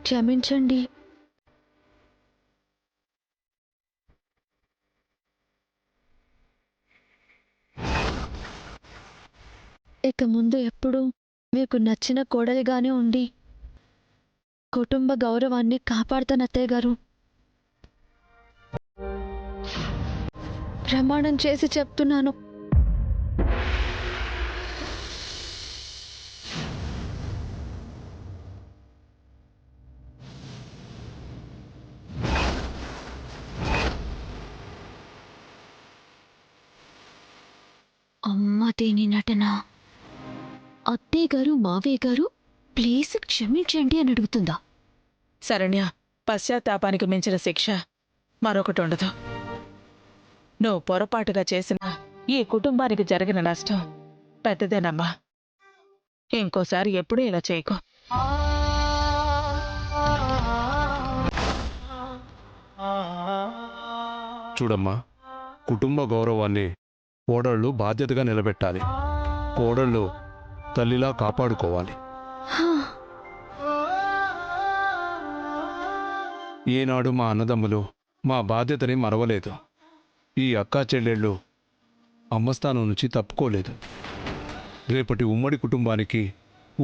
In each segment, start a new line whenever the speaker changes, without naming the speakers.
క్షమించండి. ఇక ముందు ఎప్పుడూ మీకు నచ్చిన కోడలిగానే ఉండి కుటుంబ గౌరవాన్ని కాపాడతాను అత్తయ్య గారు. ప్రమాణం చేసి చెప్తున్నాను. అమ్మ దేని నటన. అత్తయ్య గారు మావయ్య గారు ప్లీజ్ క్షమించండి అని అడుగుతుందా?
శరణ్య, పశ్చాత్తాపానికి మించిన శిక్ష మరొకటి ఉండదు. నువ్వు పొరపాటుగా చేసిన ఈ కుటుంబానికి జరిగిన నష్టం పెద్దదేనమ్మా. ఇంకోసారి ఎప్పుడూ ఇలా చేయకు.
చూడమ్మా, కుటుంబ గౌరవాన్ని కోడళ్ళు బాధ్యతగా నిలబెట్టాలి. కోడళ్ళు తల్లిలా కాపాడుకోవాలి. ఏనాడు మా అన్నదమ్ములు మా బాధ్యతని మరవలేదు. ఈ అక్కా చెల్లెళ్ళు అమ్మస్థానం నుంచి తప్పుకోలేదు. రేపటి ఉమ్మడి కుటుంబానికి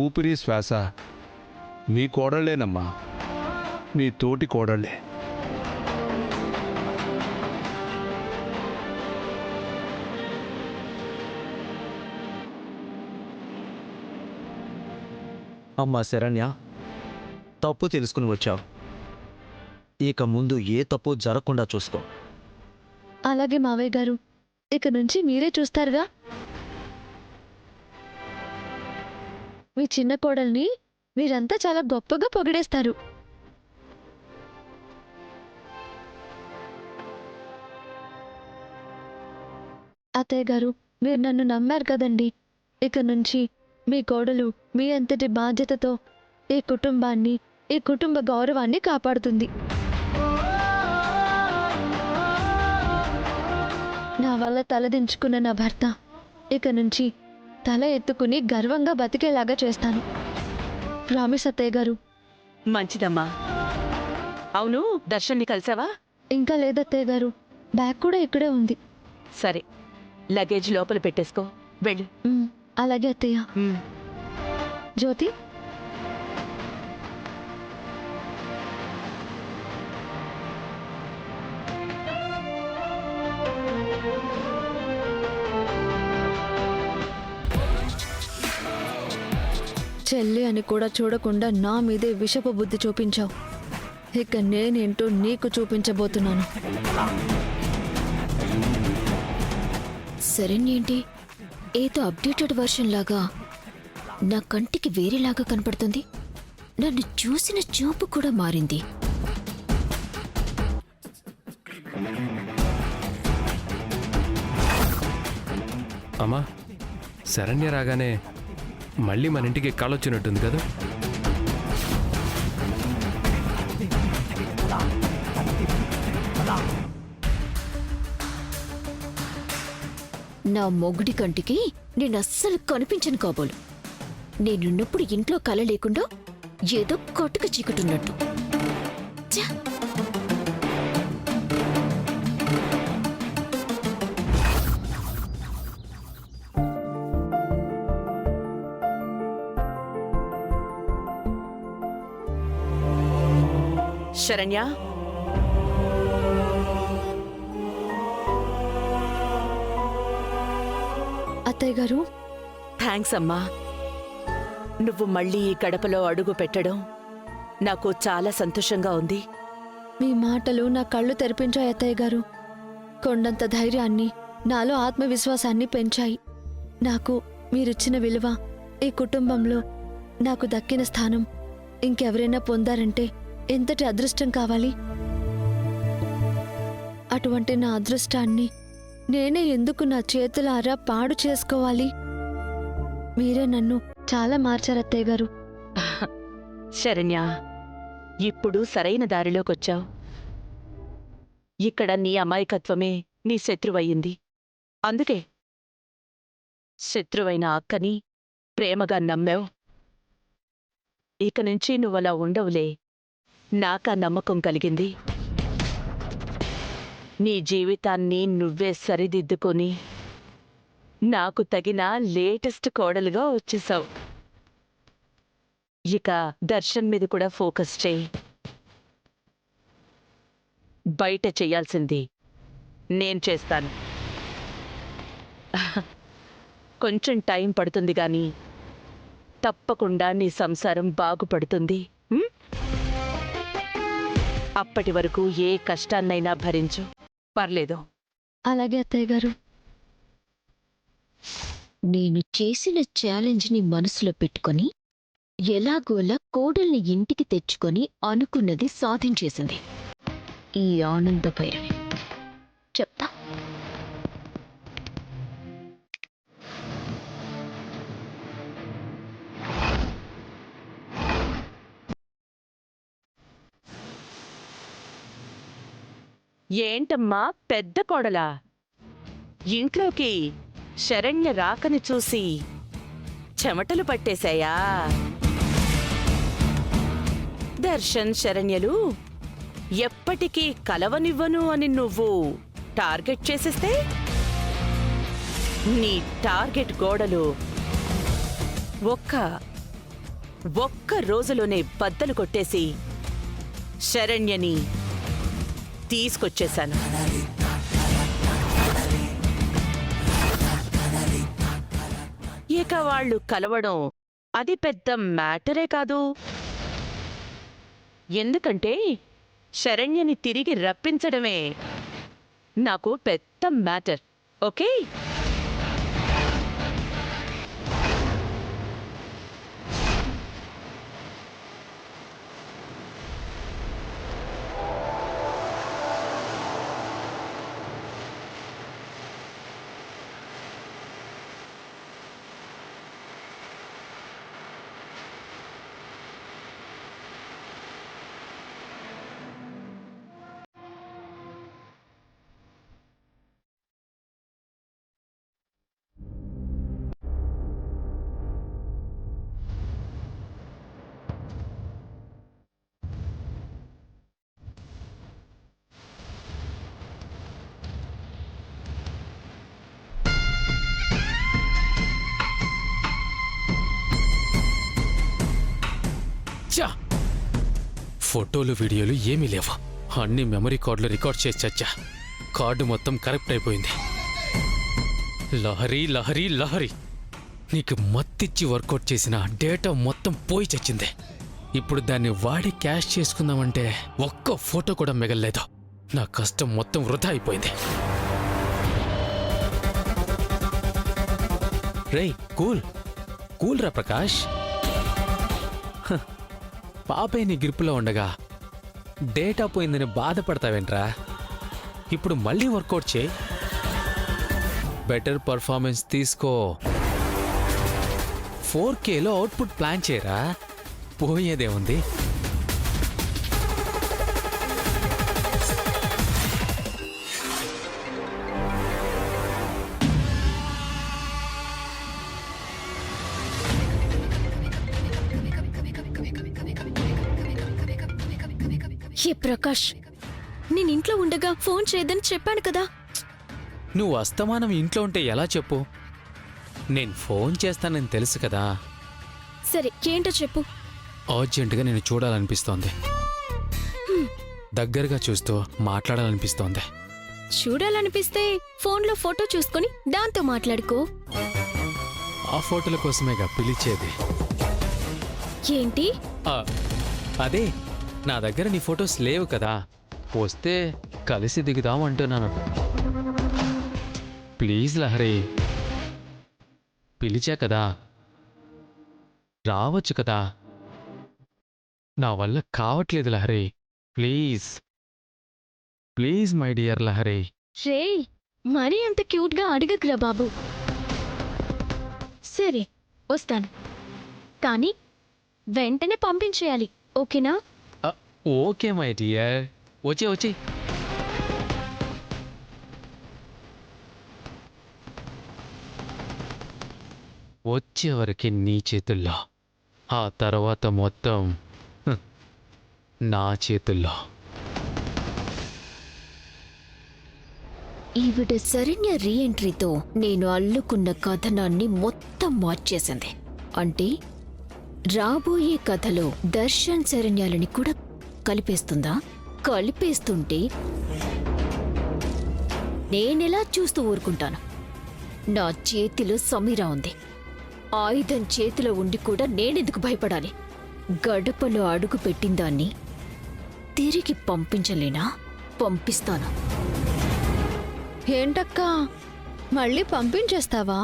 ఊపిరి శ్వాస మీ కోడళ్లేనమ్మా, మీ తోటి కోడళ్లే.
అమ్మా శరణ్య, తప్పు తెలుసుకుని వచ్చావు. ఇక ముందు ఏ తప్పు జరగకుండా చూసుకో.
అలాగే మావయ్య గారు, ఇక నుంచి మీరే చూస్తారుగా. మీ చిన్న కోడల్ని మీరంతా చాలా గొప్పగా పొగిడేస్తారు. అత్తయ్య గారు, మీరు నన్ను నమ్మారు కదండి. ఇక నుంచి మీ కోడలు మీ అంతటి బాధ్యతతో ఈ కుటుంబాన్ని, ఈ కుటుంబ గౌరవాన్ని కాపాడుతుంది. నా వల్ల తలదించుకున్న నా భర్త ఇక నుంచి తల ఎత్తుకుని గర్వంగా బతికేలాగా చేస్తాను. ప్రామిస్ అత్తయ్య గారు.
మంచిదమ్మా. అవును, దర్శన్ని కలిసావా?
ఇంకా లేదత్తయ్య గారు, బ్యాగ్ కూడా ఇక్కడే ఉంది.
సరే, లగేజ్ లోపల పెట్టేసుకో, వెళ్ళు.
అలాగే అత్తయ్య. జ్యోతి, చెల్లి అని కూడా చూడకుండా నా మీదే విషపు బుద్ధి చూపించావు. ఇక నేనేంటో నీకు చూపించబోతున్నాను.
శరణ్యేంటి ఏదో అప్డేటెడ్ వర్షన్ లాగా నా కంటికి వేరేలాగా కనపడుతుంది. నన్ను చూసిన చూపు కూడా మారింది.
అమ్మా, శరణ్య రాగానే మళ్ళీ మన ఇంటికి కాలొచ్చినట్టుంది కదా.
నా మొగుడి కంటికి నేను అస్సలు కనిపించను కాబోలు. నేనున్నప్పుడు ఇంట్లో కల లేకుండా ఏదో కట్టుక చీకటున్నట్టు. ఛ!
శరణ్య,
అత్తయ్య గారు,
థ్యాంక్స్ అమ్మా. నువ్వు మళ్ళీ ఈ గడపలో అడుగు పెట్టడం నాకు చాలా సంతోషంగా ఉంది.
మీ మాటలు నా కళ్ళు తెరిపించాయి అత్తయ్య గారు. కొండంత ధైర్యాన్ని, నాలో ఆత్మవిశ్వాసాన్ని పెంచాయి. నాకు మీరిచ్చిన విలువ, ఈ కుటుంబంలో నాకు దక్కిన స్థానం ఇంకెవరైనా పొందారంటే ఎంతటి అదృష్టం కావాలి. అటువంటి నా అదృష్టాన్ని నేనే ఎందుకు నా చేతులారా పాడు చేసుకోవాలి? మీరే నన్ను చాలా మార్చారు అత్తయ్య గారు.
శరణ్య, ఇప్పుడు సరైన దారిలోకొచ్చావు. ఇక్కడ నీ అమాయకత్వమే నీ శత్రువయ్యింది. అందుకే శత్రువైన అక్కని ప్రేమగా నమ్మావు. ఇక నుంచి నువ్వలా ఉండవులే. నాకా నమ్మకం కలిగింది. నీ జీవితాన్ని నువ్వే సరిదిద్దుకొని నాకు తగిన లేటెస్ట్ కోడలుగా వచ్చేసావు. ఇక దర్శన్ మీద కూడా ఫోకస్ చేయి. బయట చెయ్యాల్సింది నేను చేస్తాను. కొంచెం టైం పడుతుంది గాని తప్పకుండా నీ సంసారం బాగుపడుతుంది. ఉం? అప్పటి వరకు ఏ కష్టాన్నైనా భరించు, పర్లేదు.
అలాగే అత్తయ్య గారు.
నేను చేసిన ఛాలెంజ్ని మనసులో పెట్టుకొని ఎలాగోలా కోడల్ని ఇంటికి తెచ్చుకొని అనుకున్నది సాధించేసింది ఈ ఆనంద భైరవి. చెప్తా.
ఏంటమ్మా పెద్ద కోడలా, ఇంట్లోకి శరణ్య రాకని చూసి చెమటలు పట్టేశాయా? దర్శన్ శరణ్యలు ఎప్పటికీ కలవనివ్వను అని నువ్వు టార్గెట్ చేసేస్తే నీ టార్గెట్ గోడలు ఒక్క రోజులోనే బద్దలు కొట్టేసి శరణ్యని తీసుకొచ్చేశాను. ఇక వాళ్ళు కలవడం అది పెద్ద మ్యాటరే కాదు. ఎందుకంటే శరణ్యని తిరిగి రప్పించడమే నాకు పెద్ద మ్యాటర్. ఓకే?
చా ఫోటోలు వీడియోలు ఏమీ లేవు. అన్ని మెమరీ కార్డులు రికార్డ్ చేసి చచ్చా. కార్డు మొత్తం కరెక్ట్ అయిపోయింది. లహరి లహరి లహరి, నీకు మత్తిచ్చి వర్కౌట్ చేసిన డేటా మొత్తం పోయి చచ్చింది. ఇప్పుడు దాన్ని వాడి క్యాష్ చేసుకుందామంటే ఒక్క ఫోటో కూడా మిగల్లేదు. నా కష్టం మొత్తం వృధా అయిపోయింది. రేయ్ కూల్ కూల్ రా ప్రకాష్. పాపే నీ గ్రిప్పులో ఉండగా డేటా పోయిందని బాధపడతావేంట్రా? ఇప్పుడు మళ్ళీ వర్కౌట్ చేయి, బెటర్ పర్ఫార్మెన్స్ తీసుకో, 4Kలో అవుట్పుట్ ప్లాన్ చేయరా. పోయేదేముంది?
ఏ ప్రకాష్, నేను ఇంట్లో ఉండగా ఫోన్ చేయదని చెప్పాను కదా.
నువ్వు అస్తమానం ఇంట్లో ఉంటే ఎలా చెప్పు? నేను ఫోన్ చేస్తానని తెలుసు కదా.
సరే, ఏంటో చెప్పు.
అర్జెంటుగా నేను చూడాలనిపిస్తోంది, దగ్గరగా చూస్తూ మాట్లాడాలనిపిస్తోంది.
చూడాలనిపిస్తే ఫోన్లో ఫోటో చూసుకొని దాంతో మాట్లాడుకో.
ఆ ఫోటోల కోసమేగా పిలిచేది.
ఏంటి?
ఆ, అదే నా దగ్గర నీ ఫొటోస్ లేవు కదా, వస్తే కలిసి దిగుదాం అంటున్నాను. ప్లీజ్ లహరి, పిలిచా కదా, రావచ్చు కదా. నా వల్ల కావట్లేదు Lahari, please please my dear Lahari.
రే, మరీ అంత క్యూట్గా అడగకురా బాబు. సరే, వస్తాను, కానీ వెంటనే పంపించేయాలి, ఓకేనా?
ఓకే మై డియర్, వచ్చి వచ్చేవరకు నీ చేతుల్లో, ఆ తర్వాత మొత్తం నా చేతుల్లో.
ఈవిడ శరణ్య రీఎంట్రీతో నేను అల్లుకున్న కథనాన్ని మొత్తం మార్చేసింది. అంటే రాబోయే కథలో దర్శన్ శరణ్యాలని కూడా కలిపేస్తుందా? కలిపేస్తుంటే నేనెలా చూస్తూ ఊరుకుంటాను? నా చేతిలో సమీరా ఉంది. ఆయుధం చేతిలో ఉండి కూడా నేనెందుకు భయపడాలి? గడపలో అడుగు పెట్టిందాన్ని తిరిగి పంపించలేనా? పంపిస్తాను.
ఏంటక్కా, మళ్ళీ పంపించేస్తావా?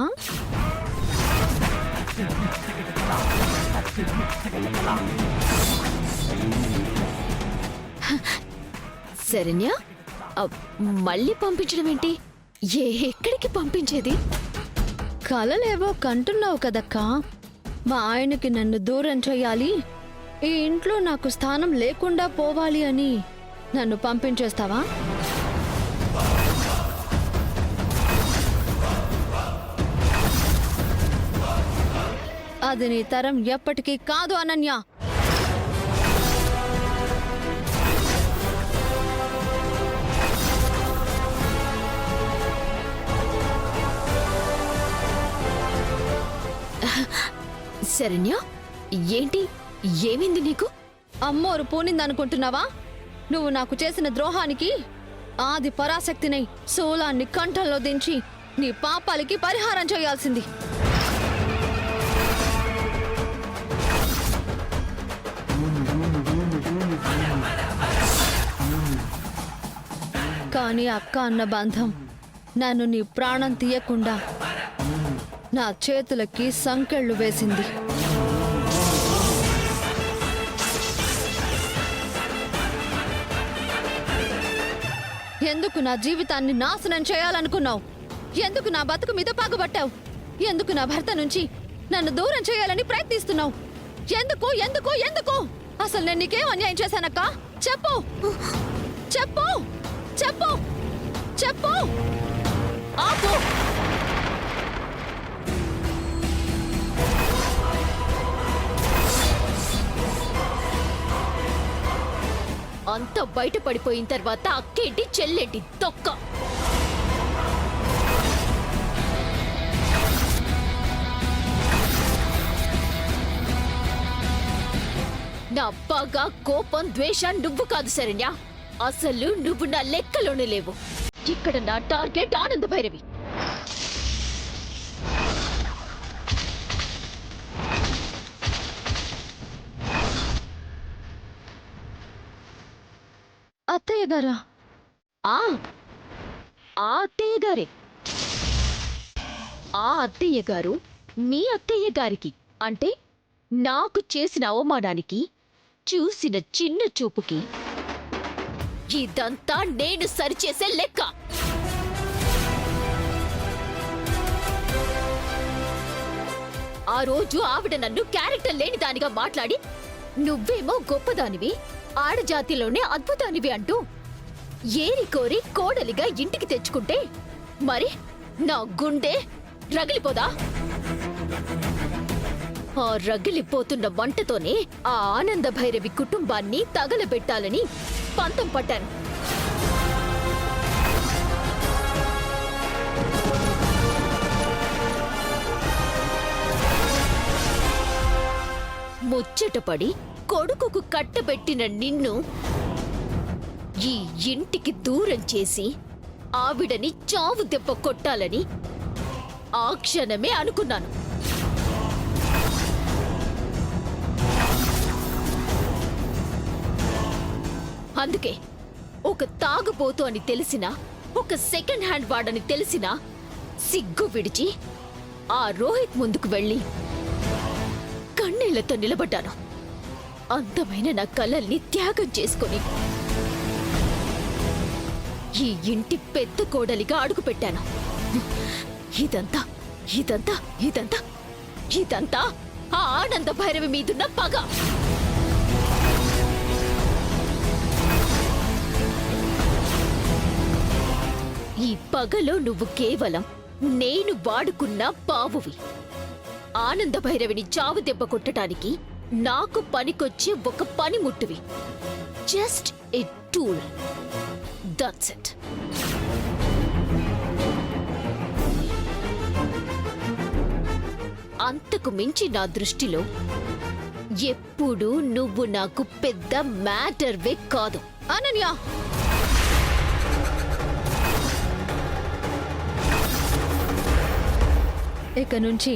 శరణ్య, మళ్ళీ పంపించడం ఏంటి? ఎక్కడికి పంపించేది?
కలలేవో కంటున్నావు కదక్కా. మా ఆయనకి నన్ను దూరం చెయ్యాలి, ఈ ఇంట్లో నాకు స్థానం లేకుండా పోవాలి అని నన్ను పంపించేస్తావా? అది నీ తరం ఎప్పటికీ కాదు అనన్య.
శరణ్య, ఏంటి? ఏమైంది నీకు?
అమ్మోరు పోనిందనుకుంటున్నావా? నువ్వు నాకు చేసిన ద్రోహానికి ఆది పరాశక్తినై శూలాన్ని కంఠంలో దించి నీ పాపాలకి పరిహారం చేయాల్సింది. కానీ అక్క అన్న బంధం నన్ను నీ ప్రాణం తీయకుండా నా చేతులకి సంకెళ్ళు వేసింది. ఎందుకు నా జీవితాన్ని నాశనం చేయాలనుకున్నావు? ఎందుకు నా బతుకు మీద పగబట్టావు? ఎందుకు నా భర్త నుంచి నన్ను దూరం చేయాలని ప్రయత్నిస్తున్నావు? ఎందుకు ఎందుకు ఎందుకు? అసలు నేను నీకేం అన్యాయం చేశానక్క? చెప్పు చెప్పు చెప్పు చెప్పు. ఆపు.
అంత బయటపడిపోయిన తర్వాత అక్కేంటి చెల్లేంటి తొక్క. నా పగ, కోపం, ద్వేషం నువ్వు కాదు శరణ్య. అసలు నువ్వు నా లెక్కలోనే లేవు. ఇక్కడ నా టార్గెట్ ఆనంద భైరవి.
అత్తయ్య గారా?
ఆ అత్తయ్య గారే. ఆ అత్తయ్య గారు మీ అత్తయ్య గారికి, అంటే నాకు చేసిన అవమానానికి, చూసిన చిన్న చూపుకి ఇదంతా నేను సరిచేసే లెక్క. ఆ రోజు ఆవిడ నన్ను క్యారెక్టర్ లేని దానిగా మాట్లాడి, నువ్వేమో గొప్పదానివి, ఆడజాతిలోనే అద్భుతానివి అంటూ ఏరి కోరి కోడలిగా ఇంటికి తెచ్చుకుంటే మరి నా గుండె రగిలిపోదా? ఆ రగిలిపోతున్న వంటతోనే ఆ ఆనంద భైరవి కుటుంబాన్ని తగలబెట్టాలని పంతం పట్టాను. ముచ్చటపడి కొడుకుకు కట్టబెట్టిన నిన్ను ఈ ఇంటికి దూరం చేసి ఆవిడని చావు దెబ్బ కొట్టాలని ఆ క్షణమే అనుకున్నాను. అందుకే ఒక తాగుబోతు అని తెలిసినా, ఒక సెకండ్ హ్యాండ్ వాడని తెలిసినా సిగ్గు విడిచి ఆ రోహిత్ ముందుకు వెళ్ళి కన్నీళ్లతో నిలబడ్డాను. అందమైన నా కలల్ని త్యాగం చేసుకొని ఈ ఇంటి పెద్ద కోడలిగా అడుగుపెట్టాను. ఇదంతా ఇదంతా ఇదంతా ఇదంతా ఆ ఆనంద భైరవి మీదున్న పగ. ఈ పగలో నువ్వు కేవలం నేను వాడుకున్న పావువి. ఆనంద భైరవిని చావు దెబ్బ కొట్టడానికి నాకు పనికొచ్చే ఒక పనిముట్టువి. Just a tool. That's it. అంతకు మించి నా దృష్టిలో ఎప్పుడు నువ్వు నాకు పెద్ద మ్యాటర్వే కాదు.
అనన్య, ఇక నుంచి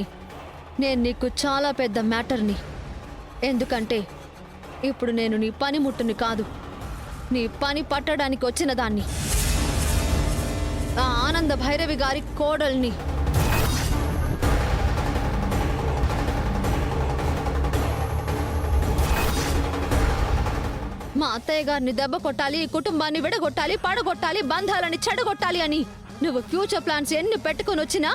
నేను నీకు చాలా పెద్ద మ్యాటర్ని. ఎందుకంటే ఇప్పుడు నేను నీ పనిముట్టుని కాదు, నీ పని పట్టడానికి వచ్చిన దాన్ని, ఆ ఆనంద భైరవి గారి కోడల్ని. మా అత్తయ్య గారిని దెబ్బ కొట్టాలి, ఈ కుటుంబాన్ని విడగొట్టాలి, పడగొట్టాలి, బంధాలని చెడగొట్టాలి అని నువ్వు ఫ్యూచర్ ప్లాన్స్ ఎన్ని పెట్టుకుని వచ్చినా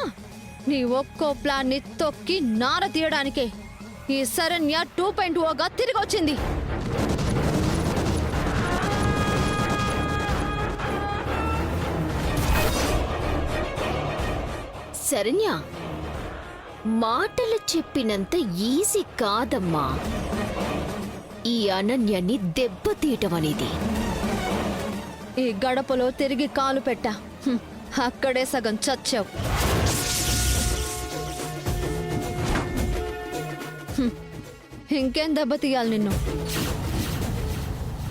నీ ఒక్కో ప్లాన్ని తొక్కి నార తీయడానికే ఈ శరణ్య 2.0గా తిరిగి వచ్చింది.
శరణ్య, మాటలు చెప్పినంత ఈజీ కాదమ్మా ఈ అనన్యాన్ని దెబ్బతీయటం అనేది.
ఈ గడపలో తిరిగి కాలు పెట్టా, అక్కడే సగం చచ్చావు. ఇంకేం దెబ్బతీయాలి నిన్ను?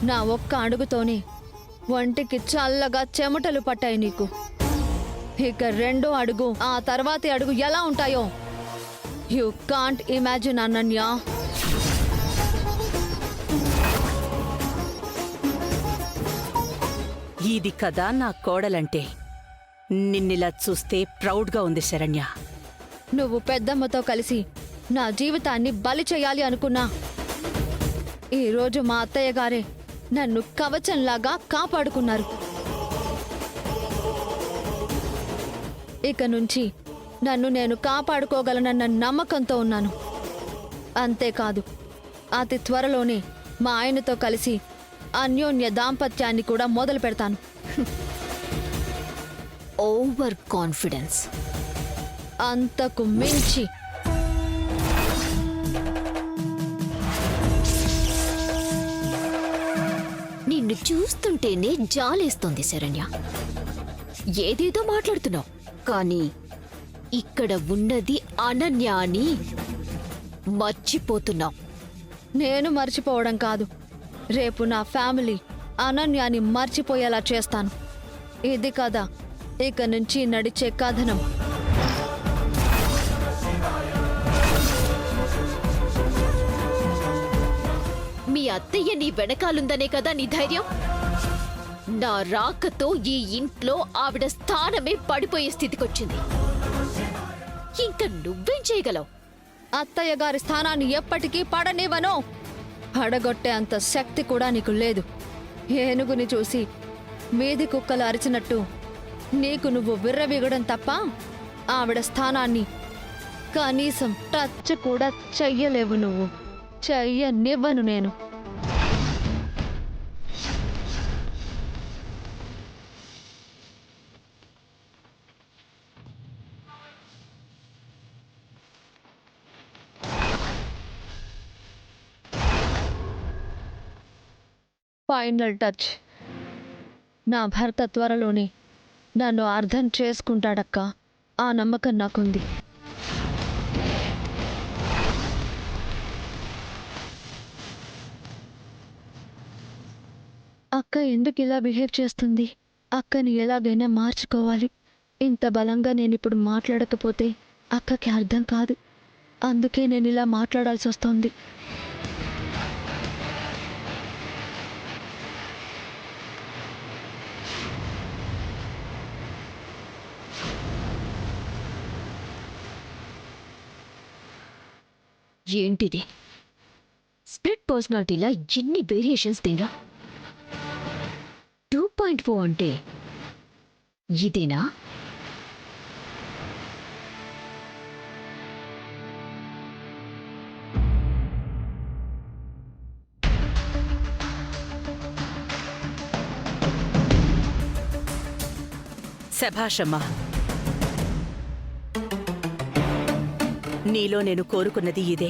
నా ఒక్క అడుగుతోనే ఒంటికి చల్లగా చెమటలు పట్టాయి నీకు. ఇక రెండో అడుగు, ఆ తర్వాతి అడుగు ఎలా ఉంటాయో యు కాంట్ ఇమాజిన్ అనన్య.
ఇది కదా నా కోడలంటే. నిన్నిలా చూస్తే ప్రౌడ్గా ఉంది శరణ్య.
నువ్వు పెద్దమ్మతో కలిసి నా జీవితాన్ని బలి చేయాలి అనుకున్నా ఈరోజు మా అత్తయ్య గారే నన్ను కవచంలాగా కాపాడుకున్నారు. ఇక నుంచి నన్ను నేను కాపాడుకోగలనన్న నమ్మకంతో ఉన్నాను. అంతేకాదు, అతి త్వరలోనే మా ఆయనతో కలిసి అన్యోన్య దాంపత్యాన్ని కూడా మొదలు పెడతాను.
Over confidence.
అంతకు మించి.
నిన్ను చూస్తుంటేనే జాలేస్తోంది శరణ్య. ఏదేదో మాట్లాడుతున్నావు, కానీ ఇక్కడ ఉన్నది అనన్య అని మర్చిపోతున్నావు.
నేను మర్చిపోవడం కాదు, రేపు నా ఫ్యామిలీ అనన్యాన్ని మర్చిపోయేలా చేస్తాను. ఇది కదా ఇక నుంచి నడిచే కథనం.
మీ అత్తయ్య నీ వెనకాలుందనే కదా నీ ధైర్యం. నా రాకతో ఈ ఇంట్లో ఆవిడ స్థానమే పడిపోయే స్థితికొచ్చింది. ఇంకా నువ్వేం చేయగలవు?
అత్తయ్య గారి స్థానాన్ని ఎప్పటికీ పడనివ్వను. పడగొట్టే అంత శక్తి కూడా నీకు లేదు. ఏనుగుని చూసి మీది కుక్కలు అరిచినట్టు నీకు నువ్వు విర్రవీగడం తప్ప ఆవిడ స్థానాన్ని కనీసం టచ్ కూడా చెయ్యలేవు. నువ్వు చెయ్యనివ్వను నేను. Final touch. నా భర్త త్వరలోనే నన్ను అర్థం చేసుకుంటాడక్క, ఆ నమ్మకం నాకుంది. అక్క ఎందుకు ఇలా బిహేవ్ చేస్తుంది? అక్కని ఎలాగైనా మార్చుకోవాలి. ఇంత బలంగా నేను ఇప్పుడు మాట్లాడకపోతే అక్కకి అర్థం కాదు. అందుకే నేను ఇలా మాట్లాడాల్సి వస్తుంది.
ఏంటిది? స్ప్లిట్ పర్సనాలిటీలా ఎన్ని వేరియేషన్స్ తినరా? 2.4 అంటే ఇదేనా?
శభాషమ్మా. నీలో నేను కోరుకున్నది ఇదే.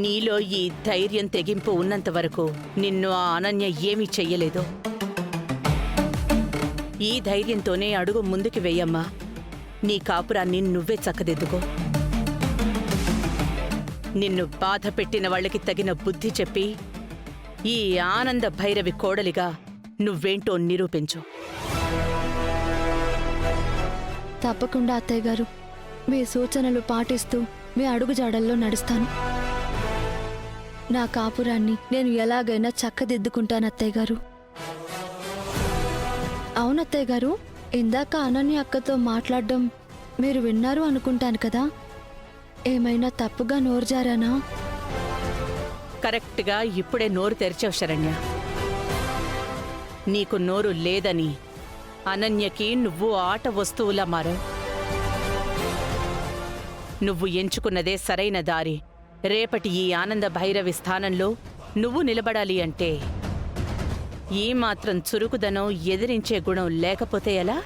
నీలో ఈ ధైర్యం తెగింపు ఉన్నంత వరకు నిన్ను ఆ అనన్య ఏమీ చెయ్యలేదు. ఈ ధైర్యంతోనే అడుగు ముందుకు వెయ్యమ్మా. నీ కాపురాన్ని నువ్వే చక్కదిద్దుకో. నిన్ను బాధ పెట్టిన వాళ్ళకి తగిన బుద్ధి చెప్పి ఈ ఆనంద భైరవి కోడలిగా నువ్వేంటో నిరూపించు.
తప్పకుండా అత్తయ్య గారు, మీ సూచనలు పాటిస్తూ మీ అడుగుజాడల్లో నడుస్తాను. నా కాపురాన్ని నేను ఎలాగైనా చక్కదిద్దుకుంటాను అత్తయ్య గారు. అవును అత్తయ్య గారు, ఇందాక అనన్య అక్కతో మాట్లాడడం మీరు విన్నారు అనుకుంటాను కదా. ఏమైనా తప్పుగా నోరు జారానా?
కరెక్ట్గా ఇప్పుడే నోరు తెరిచావు శరణ్య. నీకు నోరు లేదని అనన్యకి నువ్వు ఆట వస్తువులా మారావు. నువ్వు ఎంచుకున్నదే సరైన దారి. రేపటి ఈ ఆనంద భైరవి స్థానంలో నువ్వు నిలబడాలి అంటే ఈ మాత్రం చురుకుదనం, ఎదిరించే గుణం లేకపోతే ఎలా?